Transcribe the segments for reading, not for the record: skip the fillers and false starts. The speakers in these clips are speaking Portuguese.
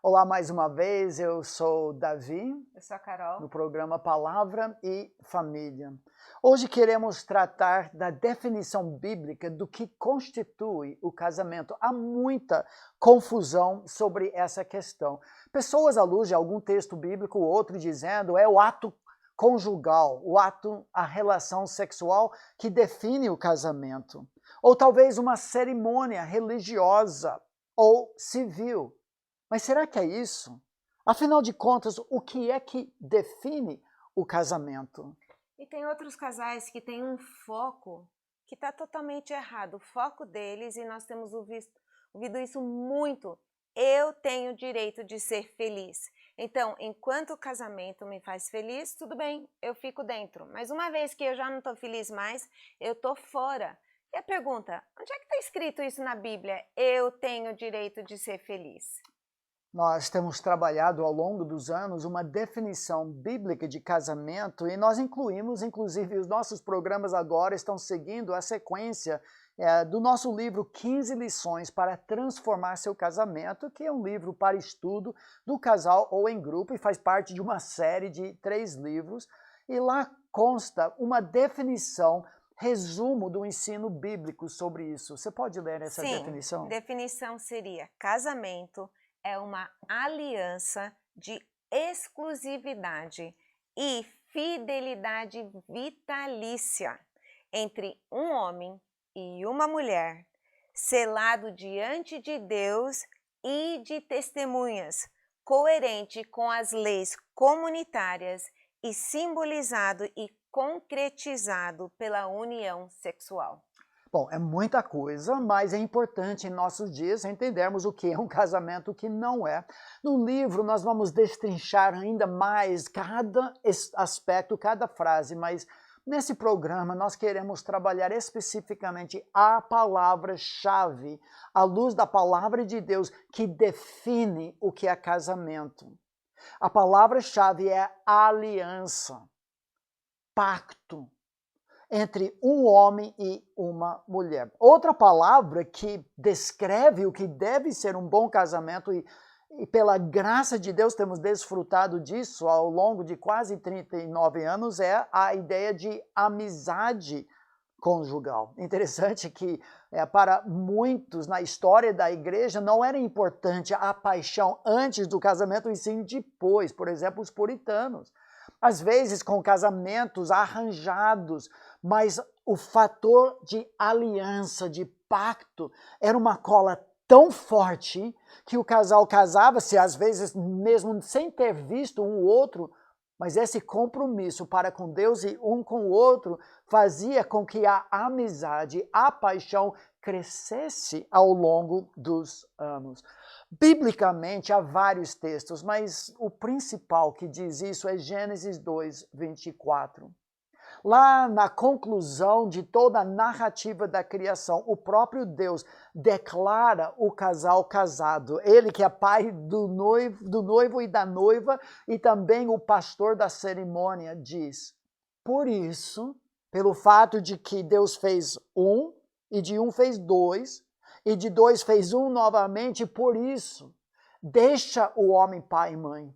Olá mais uma vez, eu sou Davi, Eu sou a Carol. no programa Palavra e Família. Hoje queremos tratar da definição bíblica do que constitui o casamento. Há muita confusão sobre essa questão. Pessoas aludem a algum texto bíblico, outro dizendo é o ato conjugal, a relação sexual que define o casamento. Ou talvez uma cerimônia religiosa ou civil. Mas será que é isso? Afinal de contas, o que é que define o casamento? E tem outros casais que têm um foco que está totalmente errado. O foco deles, e nós temos ouvido isso muito. Eu tenho o direito de ser feliz. Então, enquanto o casamento me faz feliz, tudo bem, eu fico dentro. Mas uma vez que eu já não estou feliz mais, eu estou fora. E a pergunta, onde é que está escrito isso na Bíblia? Eu tenho o direito de ser feliz. Nós temos trabalhado ao longo dos anos uma definição bíblica de casamento e nós incluímos, inclusive os nossos programas agora estão seguindo a sequência do nosso livro 15 lições para transformar seu casamento, que é um livro para estudo do casal ou em grupo e faz parte de uma série de 3 livros. E lá consta uma definição, resumo do ensino bíblico sobre isso. Você pode ler essa definição? Sim, definição seria: casamento é uma aliança de exclusividade e fidelidade vitalícia entre um homem e uma mulher, selado diante de Deus e de testemunhas, coerente com as leis comunitárias e simbolizado e concretizado pela união sexual. Bom, é muita coisa, mas é importante em nossos dias entendermos o que é um casamento e o que não é. No livro nós vamos destrinchar ainda mais cada aspecto, cada frase, mas nesse programa nós queremos trabalhar especificamente a palavra-chave, à luz da palavra de Deus, que define o que é casamento. A palavra-chave é aliança, pacto entre um homem e uma mulher. Outra palavra que descreve o que deve ser um bom casamento, e pela graça de Deus temos desfrutado disso ao longo de quase 39 anos, é a ideia de amizade conjugal. Interessante que para muitos na história da igreja não era importante a paixão antes do casamento e sim depois, por exemplo, os puritanos. Às vezes com casamentos arranjados, mas o fator de aliança, de pacto, era uma cola tão forte que o casal casava-se, às vezes mesmo sem ter visto um outro, mas esse compromisso para com Deus e um com o outro fazia com que a amizade, a paixão crescesse ao longo dos anos. Biblicamente há vários textos, mas o principal que diz isso é Gênesis 2, 24. Lá na conclusão de toda a narrativa da criação, o próprio Deus declara o casal casado. Ele que é pai do noivo e da noiva e também o pastor da cerimônia diz: por isso, pelo fato de que Deus fez um, e de um fez dois, e de dois fez um novamente, por isso, deixa o homem pai e mãe.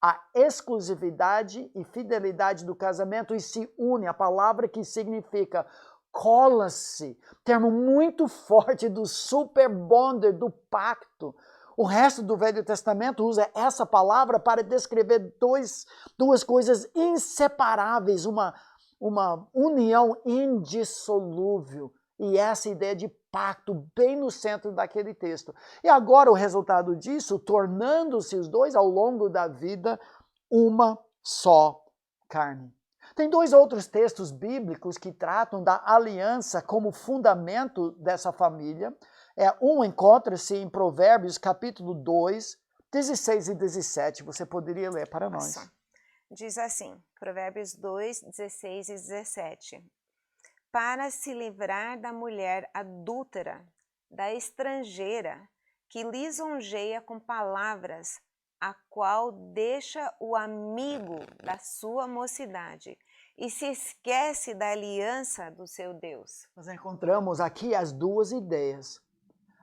A exclusividade e fidelidade do casamento e se une, a palavra que significa cola-se, termo muito forte do super bonder, do pacto. O resto do Velho Testamento usa essa palavra para descrever duas coisas inseparáveis, uma união indissolúvel. E essa ideia de pacto bem no centro daquele texto. E agora o resultado disso, tornando-se os dois ao longo da vida uma só carne. Tem 2 outros textos bíblicos que tratam da aliança como fundamento dessa família. Um encontra-se em Provérbios capítulo 2, 16 e 17. Você poderia ler para nós. Nossa. Diz assim, Provérbios 2, 16 e 17. Para se livrar da mulher adúltera, da estrangeira, que lisonjeia com palavras, a qual deixa o amigo da sua mocidade e se esquece da aliança do seu Deus. Nós encontramos aqui as 2 ideias.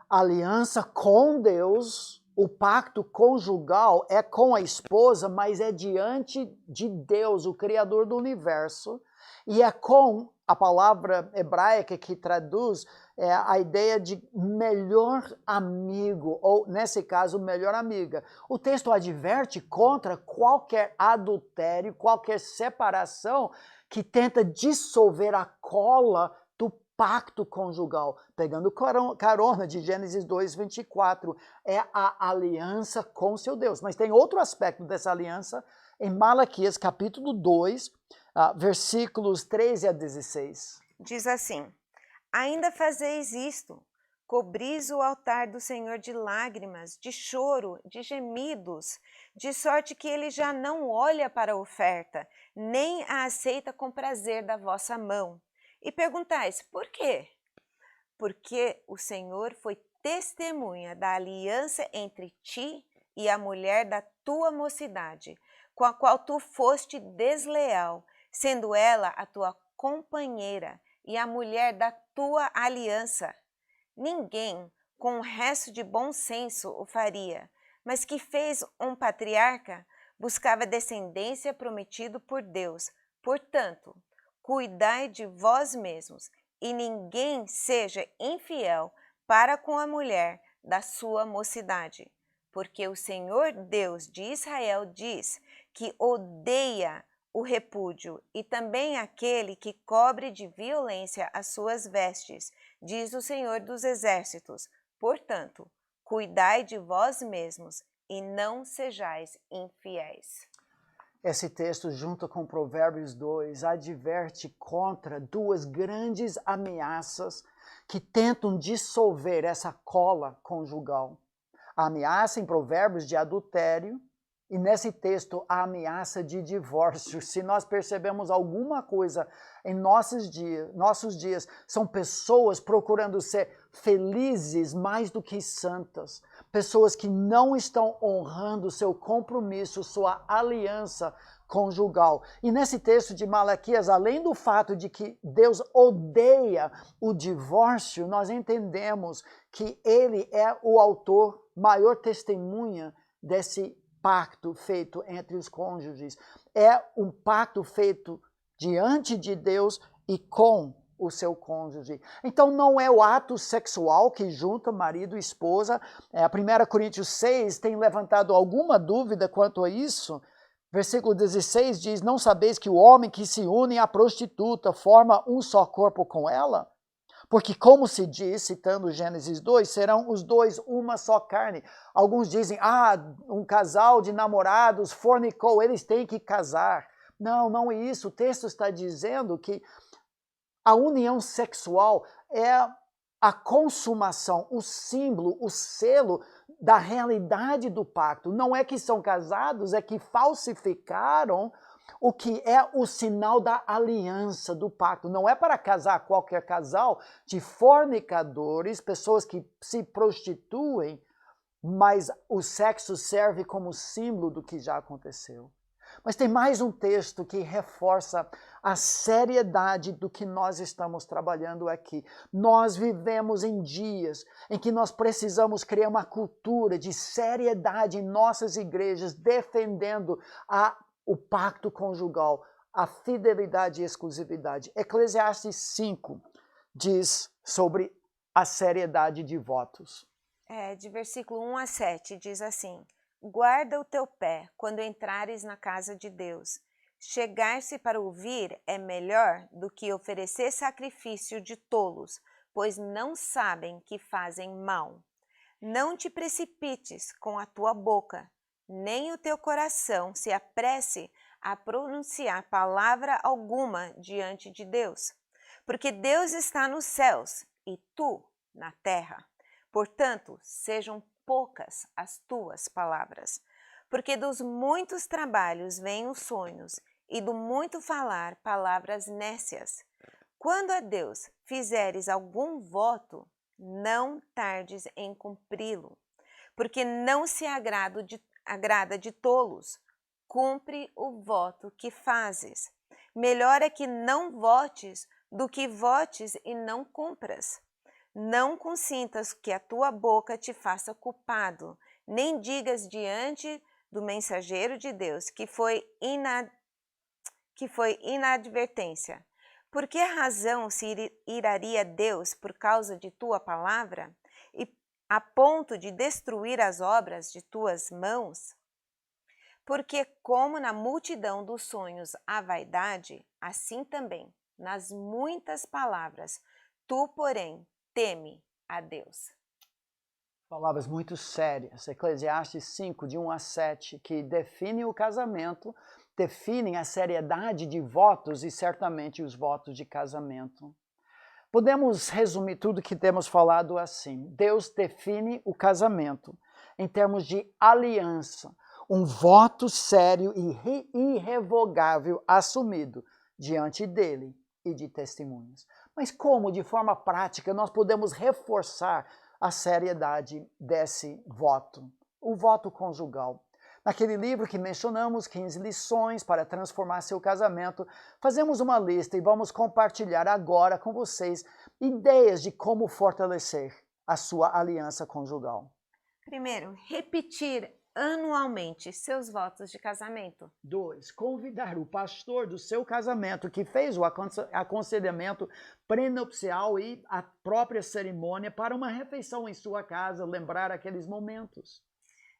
Aliança com Deus O pacto conjugal é com a esposa, mas é diante de Deus, o Criador do universo, e é com a palavra hebraica que traduz a ideia de melhor amigo, ou nesse caso, melhor amiga. O texto adverte contra qualquer adultério, qualquer separação que tenta dissolver a cola do pacto conjugal, pegando carona de Gênesis 2:24, é a aliança com seu Deus. Mas tem outro aspecto dessa aliança em Malaquias capítulo 2, versículos 13 a 16. Diz assim: ainda fazeis isto, cobris o altar do Senhor de lágrimas, de choro, de gemidos, de sorte que ele já não olha para a oferta, nem a aceita com prazer da vossa mão. E perguntais, por quê? Porque o Senhor foi testemunha da aliança entre ti e a mulher da tua mocidade, com a qual tu foste desleal, sendo ela a tua companheira e a mulher da tua aliança. Ninguém, com o resto de bom senso, o faria, mas que fez um patriarca, buscava descendência prometido por Deus. Portanto, cuidai de vós mesmos, e ninguém seja infiel para com a mulher da sua mocidade. Porque o Senhor Deus de Israel diz que odeia o repúdio e também aquele que cobre de violência as suas vestes, diz o Senhor dos Exércitos. Portanto, cuidai de vós mesmos e não sejais infiéis. Esse texto, junto com Provérbios 2, adverte contra duas grandes ameaças que tentam dissolver essa cola conjugal. A ameaça em Provérbios de adultério e nesse texto a ameaça de divórcio. Se nós percebemos alguma coisa em nossos dias, são pessoas procurando ser felizes mais do que santas. Pessoas que não estão honrando seu compromisso, sua aliança conjugal. E nesse texto de Malaquias, além do fato de que Deus odeia o divórcio, nós entendemos que ele é o autor, maior testemunha desse pacto feito entre os cônjuges. É um pacto feito diante de Deus e com o seu cônjuge. Então não é o ato sexual que junta marido e esposa. A 1 Coríntios 6 tem levantado alguma dúvida quanto a isso. Versículo 16 diz, não sabeis que o homem que se une à prostituta forma um só corpo com ela? Porque como se diz, citando Gênesis 2, serão os dois uma só carne. Alguns dizem, um casal de namorados fornicou, eles têm que casar. Não, não é isso. O texto está dizendo que a união sexual é a consumação, o símbolo, o selo da realidade do pacto. Não é que são casados, é que falsificaram o que é o sinal da aliança, do pacto. Não é para casar qualquer casal de fornicadores, pessoas que se prostituem, mas o sexo serve como símbolo do que já aconteceu. Mas tem mais um texto que reforça a seriedade do que nós estamos trabalhando aqui. Nós vivemos em dias em que nós precisamos criar uma cultura de seriedade em nossas igrejas, defendendo o pacto conjugal, a fidelidade e exclusividade. Eclesiastes 5 diz sobre a seriedade de votos. De versículo 1 a 7 diz assim: guarda o teu pé quando entrares na casa de Deus. Chegar-se para ouvir é melhor do que oferecer sacrifício de tolos, pois não sabem que fazem mal. Não te precipites com a tua boca, nem o teu coração se apresse a pronunciar palavra alguma diante de Deus. Porque Deus está nos céus e tu na terra. Portanto, sejam poucas as tuas palavras, porque dos muitos trabalhos vêm os sonhos, e do muito falar palavras nécias. Quando a Deus fizeres algum voto, não tardes em cumpri-lo, porque não se agrada de tolos. Cumpre o voto que fazes. Melhor é que não votes do que votes e não cumpras. Não consintas que a tua boca te faça culpado, nem digas diante do mensageiro de Deus que foi inadvertência. Por que razão se iraria Deus por causa de tua palavra e a ponto de destruir as obras de tuas mãos? Porque como na multidão dos sonhos há vaidade, assim também nas muitas palavras, tu, porém, teme a Deus. Palavras muito sérias. Eclesiastes 5, de 1 a 7, que definem o casamento, definem a seriedade de votos e certamente os votos de casamento. Podemos resumir tudo que temos falado assim. Deus define o casamento em termos de aliança, um voto sério e irrevogável assumido diante dele e de testemunhas. Mas como, de forma prática, nós podemos reforçar a seriedade desse voto? O voto conjugal. Naquele livro que mencionamos, 15 lições para transformar seu casamento, fazemos uma lista e vamos compartilhar agora com vocês ideias de como fortalecer a sua aliança conjugal. Primeiro, repetir anualmente seus votos de casamento. 2. Convidar o pastor do seu casamento, que fez o aconselhamento prenupcial e a própria cerimônia, para uma refeição em sua casa, lembrar aqueles momentos.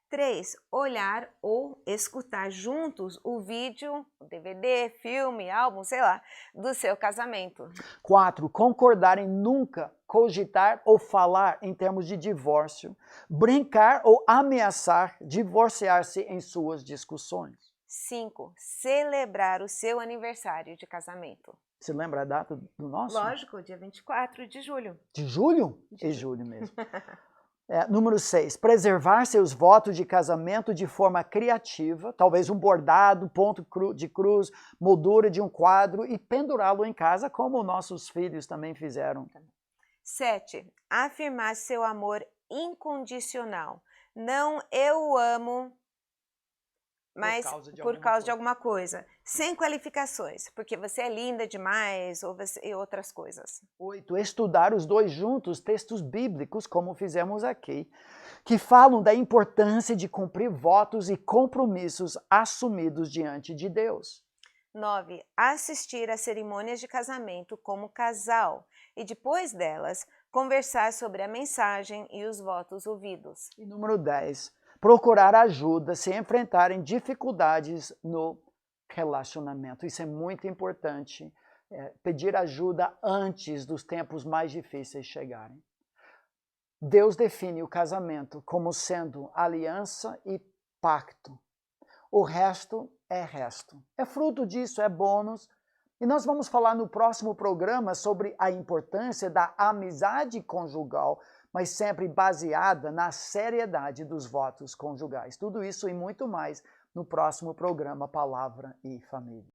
3. Olhar ou escutar juntos o vídeo, o DVD, filme, álbum, sei lá, do seu casamento. 4. Concordar em nunca cogitar ou falar em termos de divórcio, brincar ou ameaçar divorciar-se em suas discussões. 5. Celebrar o seu aniversário de casamento. Você lembra a data do nosso? Lógico, dia 24 de julho. De julho? De julho mesmo. Número 6, preservar seus votos de casamento de forma criativa, talvez um bordado, ponto de cruz, moldura de um quadro e pendurá-lo em casa, como nossos filhos também fizeram. 7, afirmar seu amor incondicional. Não eu o amo, mas por causa de alguma coisa, sem qualificações, porque você é linda demais e outras coisas. 8, estudar os dois juntos textos bíblicos, como fizemos aqui, que falam da importância de cumprir votos e compromissos assumidos diante de Deus. 9, assistir às cerimônias de casamento como casal e depois delas conversar sobre a mensagem e os votos ouvidos. E número 10, procurar ajuda se enfrentarem dificuldades no relacionamento. Isso é muito importante, pedir ajuda antes dos tempos mais difíceis chegarem. Deus define o casamento como sendo aliança e pacto. O resto é resto. É fruto disso, é bônus. E nós vamos falar no próximo programa sobre a importância da amizade conjugal, mas sempre baseada na seriedade dos votos conjugais. Tudo isso e muito mais no próximo programa Palavra e Família.